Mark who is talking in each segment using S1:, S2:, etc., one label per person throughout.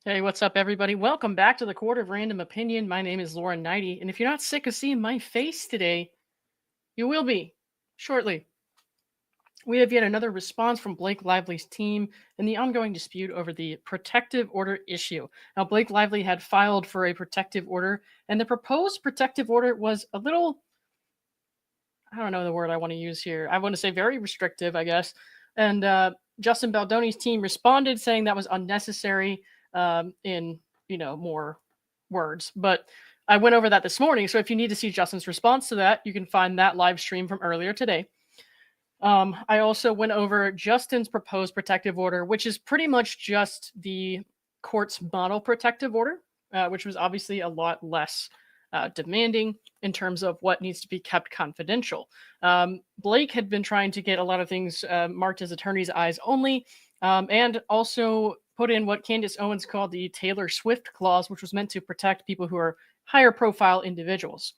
S1: Hey, what's up, everybody? Welcome back to the Court of Random Opinion. My name is Lauren Neidigh, and if you're not sick of seeing my face today, you will be shortly. We have yet another response from Blake Lively's team in the ongoing dispute over the protective order issue. Now, Blake Lively had filed for a protective order, and the proposed protective order was a little, I don't know the word I want to use here. I want to say very restrictive, I guess. And Justin Baldoni's team responded saying that was unnecessary in, more words. But I went over that this morning. So if you need to see Justin's response to that, you can find that live stream from earlier today. I also went over Justin's proposed protective order, which is pretty much just the court's model protective order, which was obviously a lot less demanding in terms of what needs to be kept confidential. Blake had been trying to get a lot of things marked as attorney's eyes only, and also put in what Candace Owens called the Taylor Swift clause, which was meant to protect people who are higher profile individuals.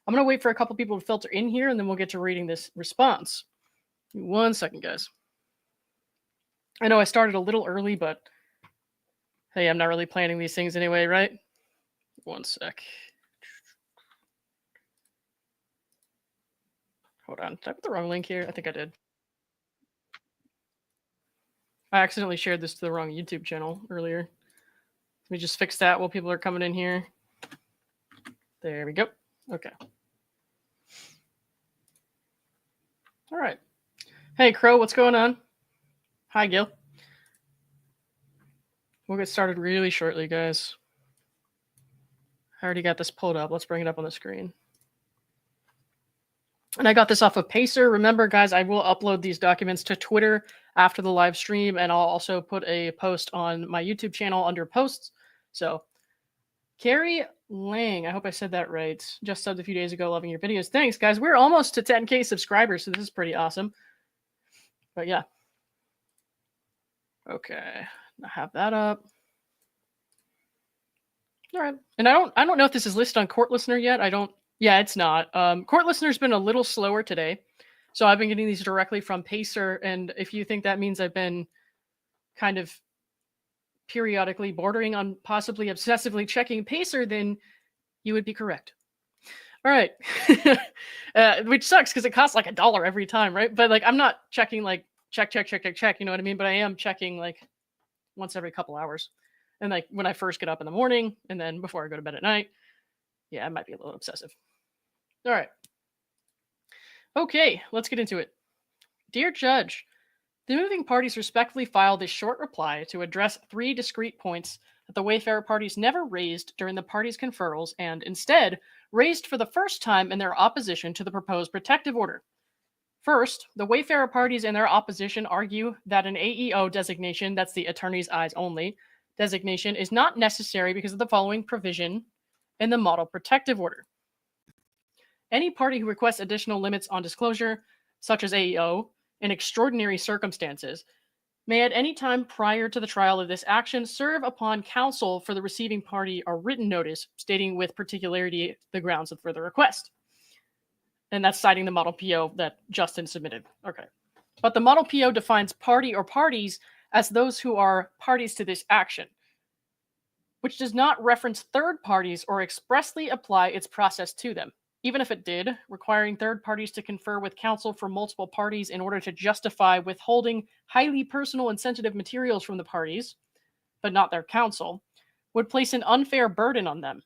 S1: I'm going to wait for a couple people to filter in here, and then we'll get to reading this response. 1 second, guys. I know I started a little early, but hey, I'm not really planning these things anyway, right? 1 sec. Hold on. Did I put the wrong link here? I think I did. I accidentally shared this to the wrong YouTube channel earlier. Let me just fix that while people are coming in here. There we go. Okay. All right. Hey, Crow, what's going on? Hi, Gil. We'll get started really shortly, guys. I already got this pulled up. Let's bring it up on the screen. And I got this off of Pacer. Remember, guys, I will upload these documents to Twitter after the live stream, and I'll also put a post on my YouTube channel under posts. So, Carrie Lang, I hope I said that right. Just subbed a few days ago, loving your videos. Thanks, guys. We're almost to 10K subscribers, so this is pretty awesome. But yeah. Okay, I have that up. All right, and I don't know if this is listed on Court Listener yet. Yeah, it's not. Court Listener's been a little slower today, so I've been getting these directly from Pacer. And if you think that means I've been kind of periodically bordering on possibly obsessively checking Pacer, then you would be correct. All right, which sucks because it costs like $1 every time, right? But like, I'm not checking like check. You know what I mean? But I am checking like once every couple hours, and like when I first get up in the morning, and then before I go to bed at night. Yeah, it might be a little obsessive. All right. Okay, let's get into it. Dear Judge, the moving parties respectfully file this short reply to address 3 discrete points that the Wayfarer parties never raised during the parties' conferrals and instead raised for the first time in their opposition to the proposed protective order. First, the Wayfarer parties in their opposition argue that an AEO designation, that's the attorney's eyes only, designation is not necessary because of the following provision in the model protective order. Any party who requests additional limits on disclosure, such as AEO, in extraordinary circumstances, may at any time prior to the trial of this action serve upon counsel for the receiving party a written notice stating with particularity the grounds of further request. And that's citing the model PO that Justin submitted. Okay. But the model PO defines party or parties as those who are parties to this action, which does not reference third parties or expressly apply its process to them. Even if it did, requiring third parties to confer with counsel for multiple parties in order to justify withholding highly personal and sensitive materials from the parties, but not their counsel, would place an unfair burden on them.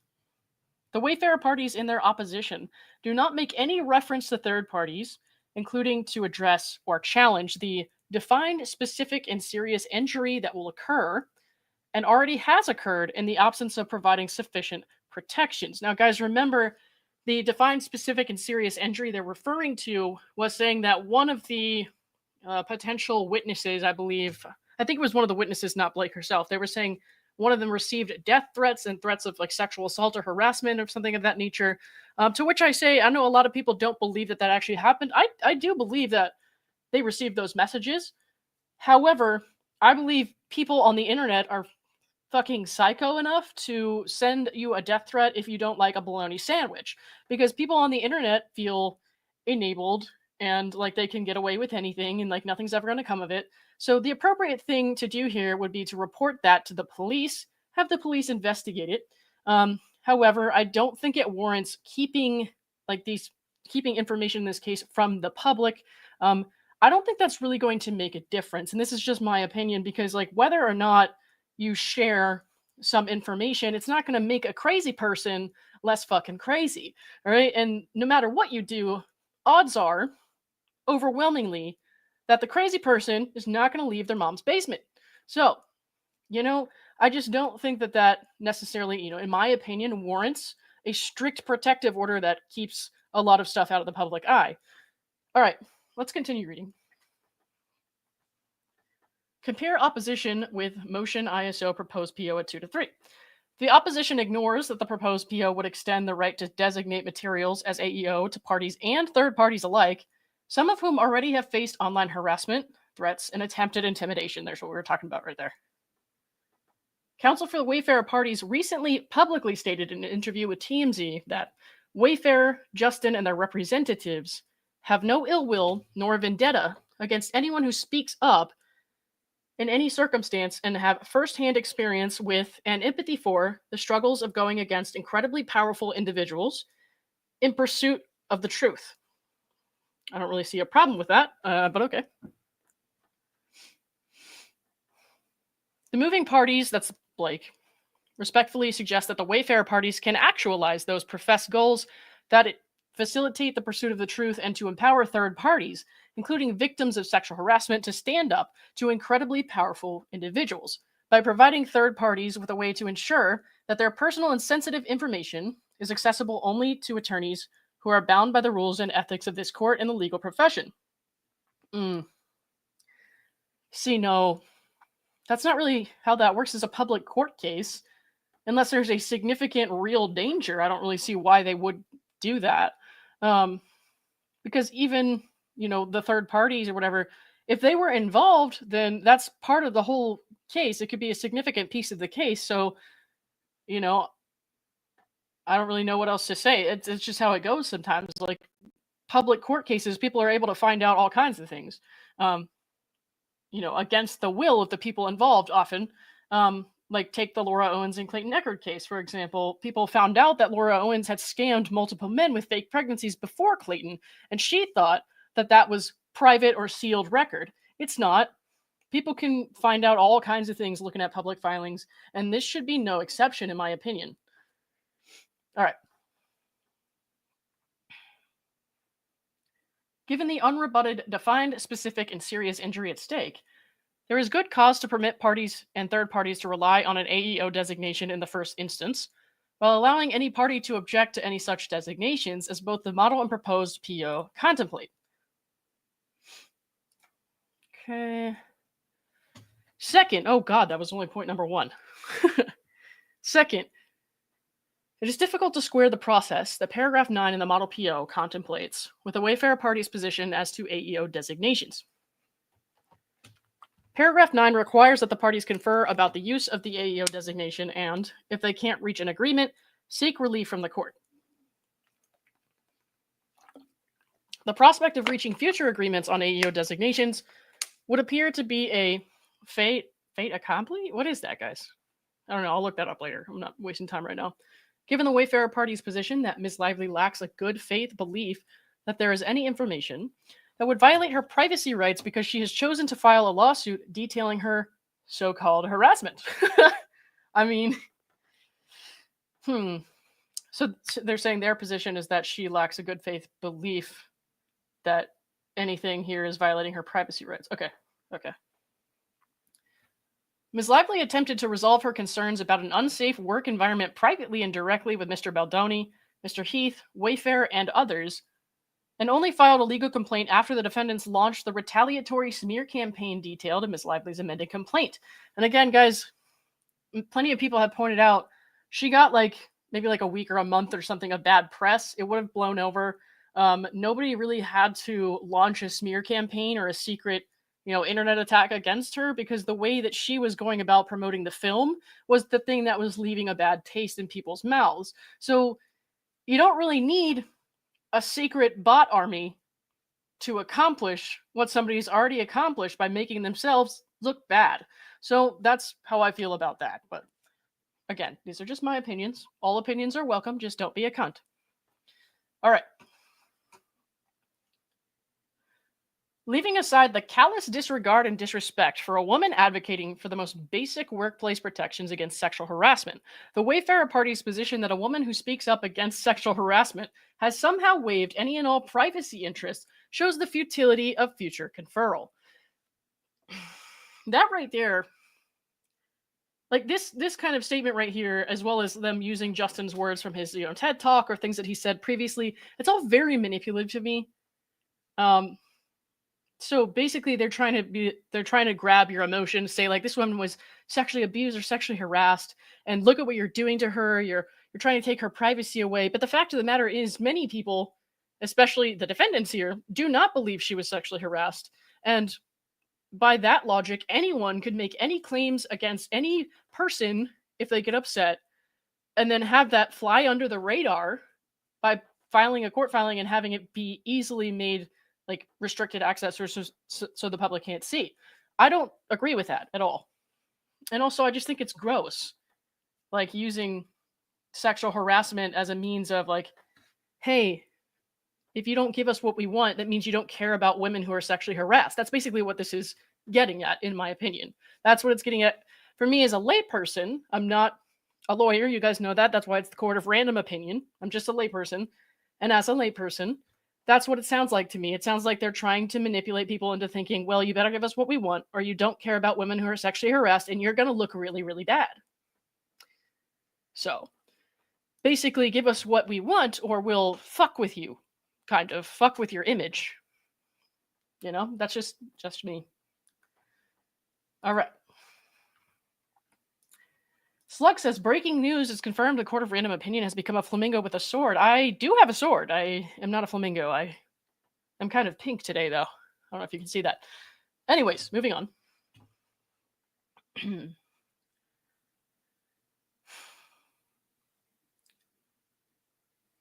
S1: The Wayfarer parties in their opposition do not make any reference to third parties, including to address or challenge the defined, specific, and serious injury that will occur and already has occurred in the absence of providing sufficient protections. Now, guys, remember, the defined, specific, and serious injury they're referring to was saying that one of the potential witnesses, I think it was one of the witnesses, not Blake herself, they were saying one of them received death threats and threats of like sexual assault or harassment or something of that nature. To which I say, I know a lot of people don't believe that actually happened. I do believe that they received those messages. However, I believe people on the internet are fucking psycho enough to send you a death threat if you don't like a bologna sandwich, because people on the internet feel enabled and like they can get away with anything and like nothing's ever going to come of it. So the appropriate thing to do here would be to report that to the police, have the police investigate it. However, I don't think it warrants keeping information in this case from the public. I don't think that's really going to make a difference. And this is just my opinion, because like whether or not you share some information, it's not going to make a crazy person less fucking crazy. All right. And no matter what you do, odds are overwhelmingly that the crazy person is not going to leave their mom's basement. So, I just don't think that that necessarily, in my opinion, warrants a strict protective order that keeps a lot of stuff out of the public eye. All right, let's continue reading. Compare opposition with motion ISO proposed PO at 2 to 3. The opposition ignores that the proposed PO would extend the right to designate materials as AEO to parties and third parties alike, some of whom already have faced online harassment, threats, and attempted intimidation. There's what we were talking about right there. Counsel for the Wayfarer parties recently publicly stated in an interview with TMZ that Wayfarer, Justin, and their representatives have no ill will nor vendetta against anyone who speaks up in any circumstance and have firsthand experience with and empathy for the struggles of going against incredibly powerful individuals in pursuit of the truth. I don't really see a problem with that, but okay. The moving parties, that's Blake, respectfully suggest that the Wayfarer parties can actualize those professed goals that facilitate the pursuit of the truth and to empower third parties, including victims of sexual harassment, to stand up to incredibly powerful individuals by providing third parties with a way to ensure that their personal and sensitive information is accessible only to attorneys who are bound by the rules and ethics of this court and the legal profession. See, no, that's not really how that works as a public court case. Unless there's a significant real danger, I don't really see why they would do that. Because even, the third parties or whatever, if they were involved, then that's part of the whole case. It could be a significant piece of the case. So, I don't really know what else to say. It's just how it goes sometimes. Like public court cases, people are able to find out all kinds of things, against the will of the people involved often. Like take the Laura Owens and Clayton Echard case, for example. People found out that Laura Owens had scammed multiple men with fake pregnancies before Clayton, and she thought that that was private or sealed record. It's not. People can find out all kinds of things looking at public filings, and this should be no exception, in my opinion. All right. Given the unrebutted, defined, specific, and serious injury at stake, there is good cause to permit parties and third parties to rely on an AEO designation in the first instance, while allowing any party to object to any such designations as both the model and proposed PO contemplate. Okay. Second, oh God, that was only point number 1. Second, it is difficult to square the process that paragraph 9 in the model PO contemplates with the Wayfarer party's position as to AEO designations. Paragraph 9 requires that the parties confer about the use of the AEO designation and, if they can't reach an agreement, seek relief from the court. The prospect of reaching future agreements on AEO designations would appear to be a fait accompli? What is that, guys? I don't know. I'll look that up later. I'm not wasting time right now. Given the Wayfarer party's position that Ms. Lively lacks a good faith belief that there is any information that would violate her privacy rights because she has chosen to file a lawsuit detailing her so-called harassment. I mean, So they're saying their position is that she lacks a good faith belief that anything here is violating her privacy rights. Okay. Ms. Lively attempted to resolve her concerns about an unsafe work environment privately and directly with Mr. Baldoni, Mr. Heath, Wayfarer, and others, and only filed a legal complaint after the defendants launched the retaliatory smear campaign detailed in Ms. Lively's amended complaint. And again, guys, plenty of people have pointed out she got maybe a week or a month or something of bad press. It would have blown over. Nobody really had to launch a smear campaign or a secret internet attack against her, because the way that she was going about promoting the film was the thing that was leaving a bad taste in people's mouths. So you don't really need a secret bot army to accomplish what somebody's already accomplished by making themselves look bad. So that's how I feel about that. But again, these are just my opinions. All opinions are welcome, just don't be a cunt. All right. Leaving aside the callous disregard and disrespect for a woman advocating for the most basic workplace protections against sexual harassment, the Wayfarer Party's position that a woman who speaks up against sexual harassment has somehow waived any and all privacy interests shows the futility of future conferral. That right there, like this kind of statement right here, as well as them using Justin's words from his TED Talk or things that he said previously, it's all very manipulative to me. So basically they're trying to grab your emotions, say like this woman was sexually abused or sexually harassed, and look at what you're doing to her. You're trying to take her privacy away. But the fact of the matter is, many people, especially the defendants here, do not believe she was sexually harassed. And by that logic, anyone could make any claims against any person if they get upset, and then have that fly under the radar by filing a court filing and having it be easily made like restricted access so the public can't see. I don't agree with that at all. And also, I just think it's gross, like using sexual harassment as a means of like, hey, if you don't give us what we want, that means you don't care about women who are sexually harassed. That's basically what this is getting at, in my opinion. That's what it's getting at. For me as a layperson, I'm not a lawyer. You guys know that. That's why it's the court of random opinion. I'm just a layperson. And as a layperson, that's what it sounds like to me. It sounds like they're trying to manipulate people into thinking, well, you better give us what we want, or you don't care about women who are sexually harassed, and you're going to look really, really bad. So basically, give us what we want, or we'll fuck with you. Kind of fuck with your image. That's just me. All right. Slug says, breaking news is confirmed. The court of random opinion has become a flamingo with a sword. I do have a sword. I am not a flamingo. I'm kind of pink today, though. I don't know if you can see that. Anyways, moving on.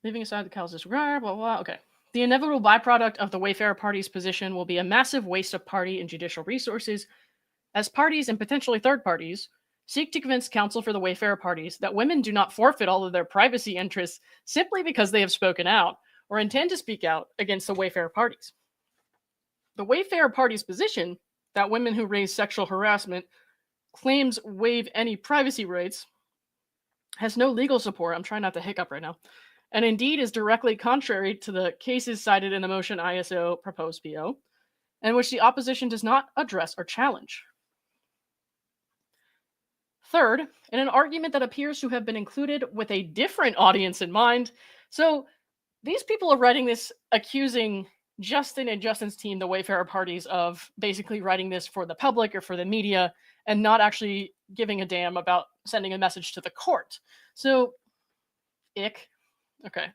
S1: Leaving aside the callous disregard, blah, blah, okay. The inevitable byproduct of the Wayfarer Party's position will be a massive waste of party and judicial resources, as parties and potentially third parties seek to convince counsel for the Wayfarer Parties that women do not forfeit all of their privacy interests simply because they have spoken out or intend to speak out against the Wayfarer Parties. The Wayfarer Party's position that women who raise sexual harassment claims waive any privacy rights has no legal support. I'm trying not to hiccup right now. And indeed is directly contrary to the cases cited in the motion ISO proposed PO, and which the opposition does not address or challenge. Third, in an argument that appears to have been included with a different audience in mind. So these people are writing this accusing Justin and Justin's team, the Wayfarer Parties, of basically writing this for the public or for the media and not actually giving a damn about sending a message to the court. So, ick. Okay.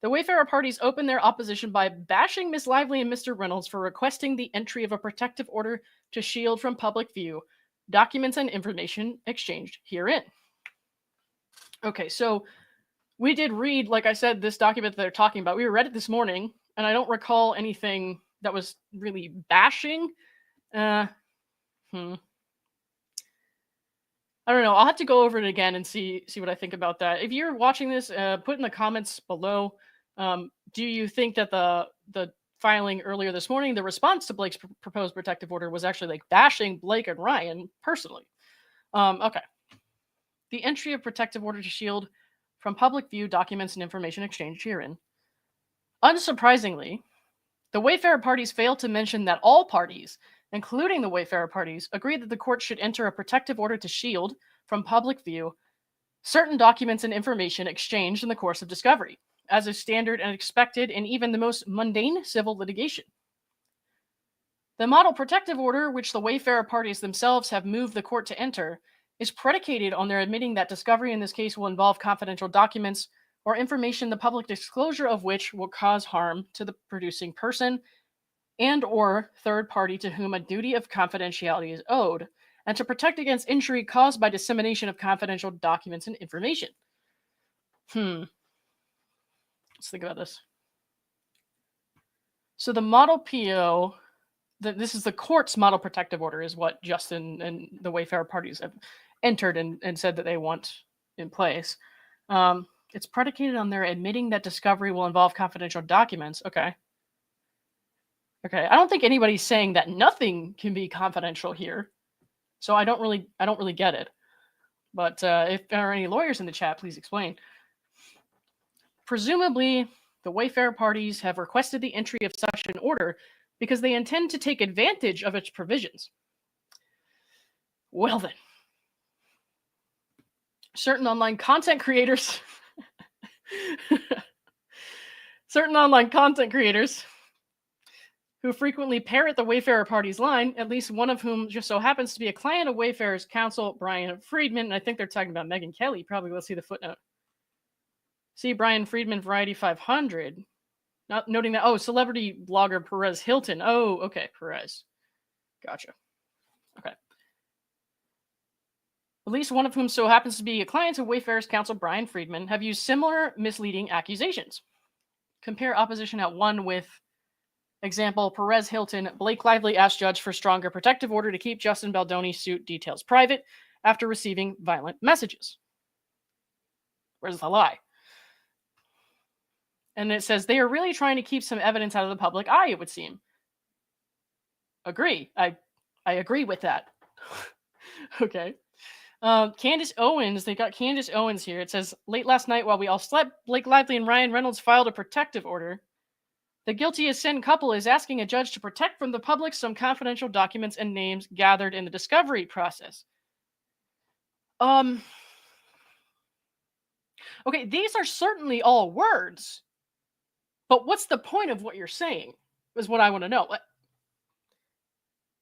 S1: The Wayfarer Parties opened their opposition by bashing Miss Lively and Mr. Reynolds for requesting the entry of a protective order to shield from public view documents and information exchanged herein. Okay, so we did read, like I said, this document that they're talking about. We read it this morning, and I don't recall anything that was really bashing. I don't know. I'll have to go over it again and see what I think about that. If you're watching this, put in the comments below. Do you think that the filing earlier this morning, the response to Blake's proposed protective order was actually like bashing Blake and Ryan personally? Okay. The entry of protective order to shield from public view documents and information exchanged herein. Unsurprisingly, the Wayfarer Parties failed to mention that all parties, including the Wayfarer Parties, agreed that the court should enter a protective order to shield from public view certain documents and information exchanged in the course of discovery, as is standard and expected in even the most mundane civil litigation. The model protective order, which the Wayfarer Parties themselves have moved the court to enter, is predicated on their admitting that discovery in this case will involve confidential documents or information the public disclosure of which will cause harm to the producing person and or third party to whom a duty of confidentiality is owed, and to protect against injury caused by dissemination of confidential documents and information. Let's think about this. So the model PO, this is the court's model protective order, is what Justin and the Wayfarer parties have entered and said that they want in place. It's predicated on their admitting that discovery will involve confidential documents. Okay. Okay. I don't think anybody's saying that nothing can be confidential here. So I don't really get it. But if there are any lawyers in the chat, please explain. Presumably, the Wayfarer parties have requested the entry of such an order because they intend to take advantage of its provisions. Well then, certain online content creators who frequently parrot the Wayfarer party's line, at least one of whom just so happens to be a client of Wayfarer's counsel, Brian Friedman, and I think they're talking about Megyn Kelly. Probably let's see the footnote. See Brian Friedman, Variety 500. Not noting that, celebrity blogger Perez Hilton. Oh, okay, Perez. Gotcha. Okay. At least one of whom so happens to be a client of Wayfarer's counsel, Brian Friedman, have used similar misleading accusations. Compare opposition at 1 with, example, Perez Hilton. Blake Lively asked judge for stronger protective order to keep Justin Baldoni suit details private after receiving violent messages. Where's the lie? And it says they are really trying to keep some evidence out of the public eye, it would seem. Agree. I agree with that. Okay. Candace Owens, they got Candace Owens here. It says, late last night while we all slept, Blake Lively and Ryan Reynolds filed a protective order. The guilty as sin couple is asking a judge to protect from the public some confidential documents and names gathered in the discovery process. Okay, these are certainly all words. But what's the point of what you're saying is what I want to know.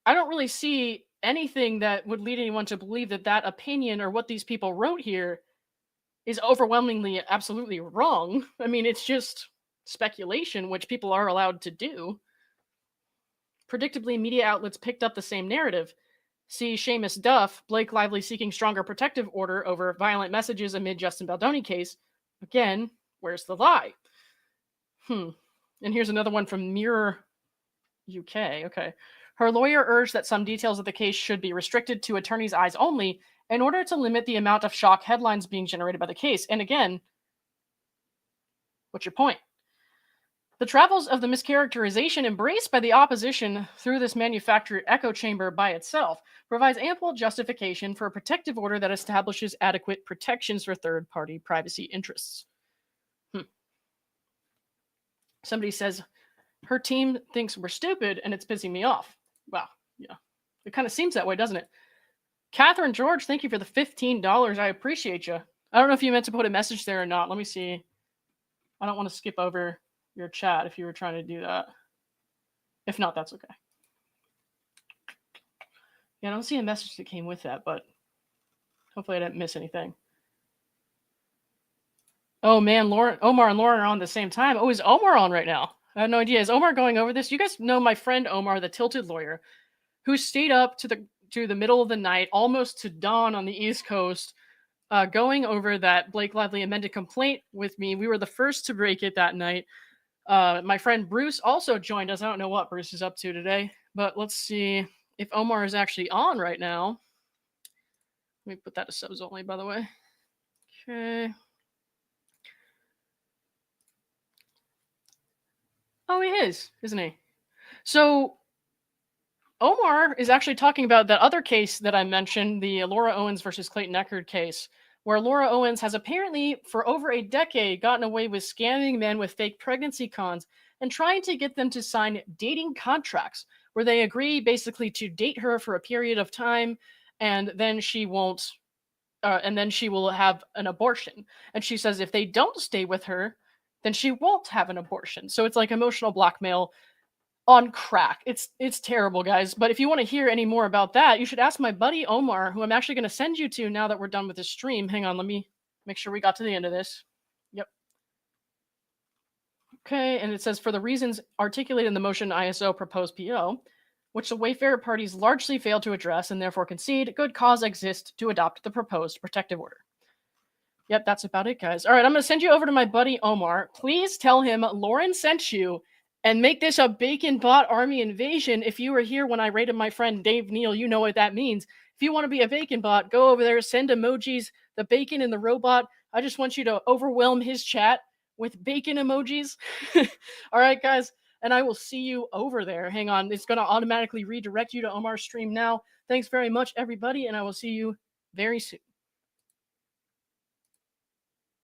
S1: I don't really see anything that would lead anyone to believe that that opinion or what these people wrote here is overwhelmingly absolutely wrong. I mean, it's just speculation, which people are allowed to do. Predictably, media outlets picked up the same narrative. See Seamus Duff, Blake Lively seeking stronger protective order over violent messages amid Justin Baldoni case. Again, where's the lie? And here's another one from Mirror UK. Okay. Her lawyer urged that some details of the case should be restricted to attorneys' eyes only in order to limit the amount of shock headlines being generated by the case. And again, what's your point? The travels of the mischaracterization embraced by the opposition through this manufactured echo chamber by itself provides ample justification for a protective order that establishes adequate protections for third-party privacy interests. Somebody says, her team thinks we're stupid and it's pissing me off. Wow, yeah. It kind of seems that way, doesn't it? Catherine George, thank you for the $15. I appreciate you. I don't know if you meant to put a message there or not. Let me see. I don't want to skip over your chat if you were trying to do that. If not, that's okay. Yeah, I don't see a message that came with that, but hopefully I didn't miss anything. Oh man, Omar and Lauren are on at the same time. Oh, is Omar on right now? I have no idea. Is Omar going over this? You guys know my friend Omar, the tilted lawyer, who stayed up to the middle of the night, almost to dawn on the East Coast, going over that Blake Lively amended complaint with me. We were the first to break it that night. My friend Bruce also joined us. I don't know what Bruce is up to today, but let's see if Omar is actually on right now. Let me put that to subs only, by the way. Okay. Oh, he is, isn't he? So Omar is actually talking about that other case that I mentioned, the Laura Owens versus Clayton Echard case, where Laura Owens has apparently, for over a decade, gotten away with scamming men with fake pregnancy cons and trying to get them to sign dating contracts where they agree basically to date her for a period of time, and then she won't, and then she will have an abortion. And she says if they don't stay with her, then she won't have an abortion. So it's like emotional blackmail on crack. It's terrible, guys. But if you want to hear any more about that, you should ask my buddy Omar, who I'm actually going to send you to now that we're done with this stream. Hang on, let me make sure we got to the end of this. Yep. Okay, and it says, for the reasons articulated in the motion ISO proposed PO, which the Wayfarer parties largely failed to address and therefore concede, good cause exists to adopt the proposed protective order. Yep, that's about it, guys. All right, I'm going to send you over to my buddy Omar. Please tell him Lauren sent you, and make this a bacon bot army invasion. If you were here when I raided my friend Dave Neal, you know what that means. If you want to be a bacon bot, go over there, send emojis, the bacon and the robot. I just want you to overwhelm his chat with bacon emojis. All right, guys. And I will see you over there. Hang on. It's going to automatically redirect you to Omar's stream now. Thanks very much, everybody. And I will see you very soon.